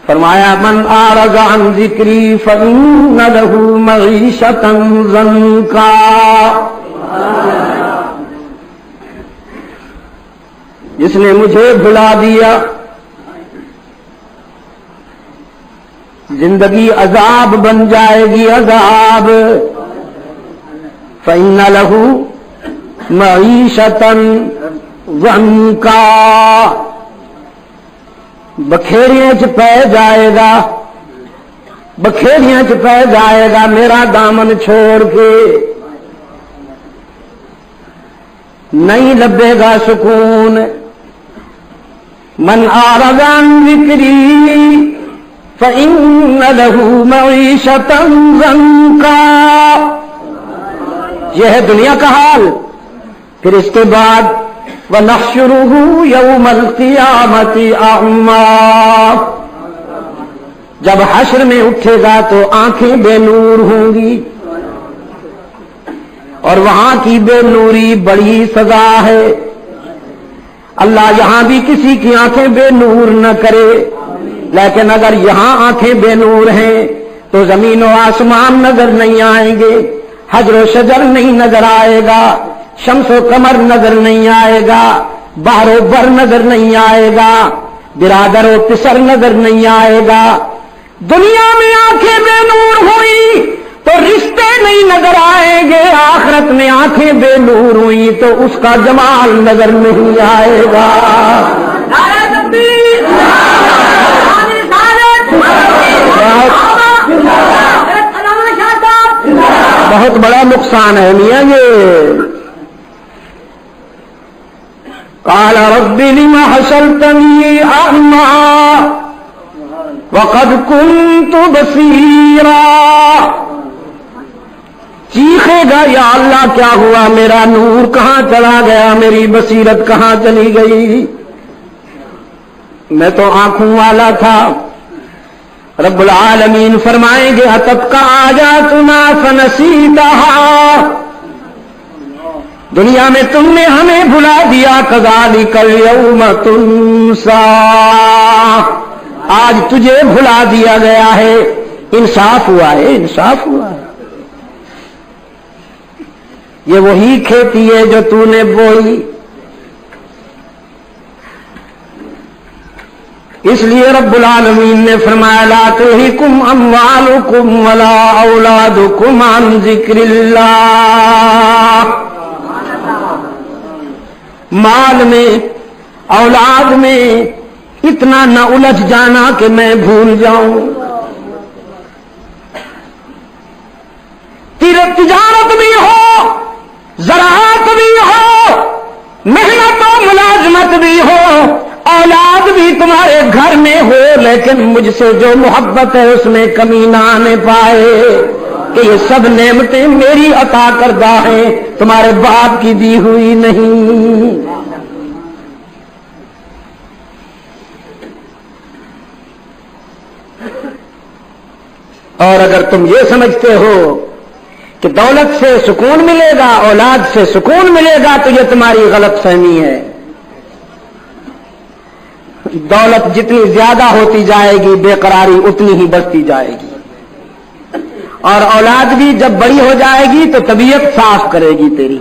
فرمایا من اعرض عن ذکری فإن له معیشۃ ضنکا، جس نے مجھے بھلا دیا زندگی عذاب بن جائے گی، عذاب۔ فإن له معیشۃ ضنکا، بکھیڑیاں چ پہ جائے گا، بکھیڑیاں چ پہ جائے گا میرا دامن چھوڑ کے، نہیں لبے گا سکون۔ من اعرض عن ذکری فإن له معیشۃ ضنکا، یہ ہے دنیا کا حال۔ پھر اس کے بعد وَنَحْشُرُهُ يَوْمَ الْقِيَامَةِ أَعْمَىٰ، جب حشر میں اٹھے گا تو آنکھیں بے نور ہوں گی، اور وہاں کی بے نوری بڑی سزا ہے۔ اللہ یہاں بھی کسی کی آنکھیں بے نور نہ کرے، لیکن اگر یہاں آنکھیں بے نور ہیں تو زمین و آسمان نظر نہیں آئیں گے، حجر و شجر نہیں نظر آئے گا، شمس و قمر نظر نہیں آئے گا، بحر و بر نظر نہیں آئے گا، برادر و پسر نظر نہیں آئے گا۔ دنیا میں آنکھیں بے نور ہوئی تو رشتے نہیں نظر آئیں گے، آخرت میں آنکھیں بے نور ہوئی تو اس کا جمال نظر نہیں آئے گا۔ نعرہ تکبیر، بہت بڑا نقصان ہے میاں یہ۔ قال رب لم حشرتنی اعمی وقد كنت بصیرا، چیخے گا یا اللہ کیا ہوا، میرا نور کہاں چلا گیا، میری بصیرت کہاں چلی گئی، میں تو آنکھوں والا تھا۔ رب العالمین فرمائیں گے اتتک آیاتنا فنسیتها، دنیا میں تم نے ہمیں بھلا دیا، کذالک الیوم تنسیٰ، آج تجھے بھلا دیا گیا ہے۔ انصاف ہوا ہے، انصاف ہوا ہے۔ یہ وہی کھیتی ہے جو تو نے بوئی، اس لیے رب العالمین نے فرمایا لا تلہکم اموالکم ولا اولادکم عن ذکر اللہ، مال میں اولاد میں اتنا نہ الجھ جانا کہ میں بھول جاؤں۔ تجارت بھی ہو، زراعت بھی ہو، محنت و ملازمت بھی ہو، اولاد بھی تمہارے گھر میں ہو، لیکن مجھ سے جو محبت ہے اس میں کمی نہ آنے پائے کہ یہ سب نعمتیں میری عطا کردہ ہیں، تمہارے باپ کی دی ہوئی نہیں۔ اور اگر تم یہ سمجھتے ہو کہ دولت سے سکون ملے گا، اولاد سے سکون ملے گا، تو یہ تمہاری غلط فہمی ہے۔ دولت جتنی زیادہ ہوتی جائے گی بے قراری اتنی ہی بڑھتی جائے گی، اور اولاد بھی جب بڑی ہو جائے گی تو طبیعت صاف کرے گی تیری۔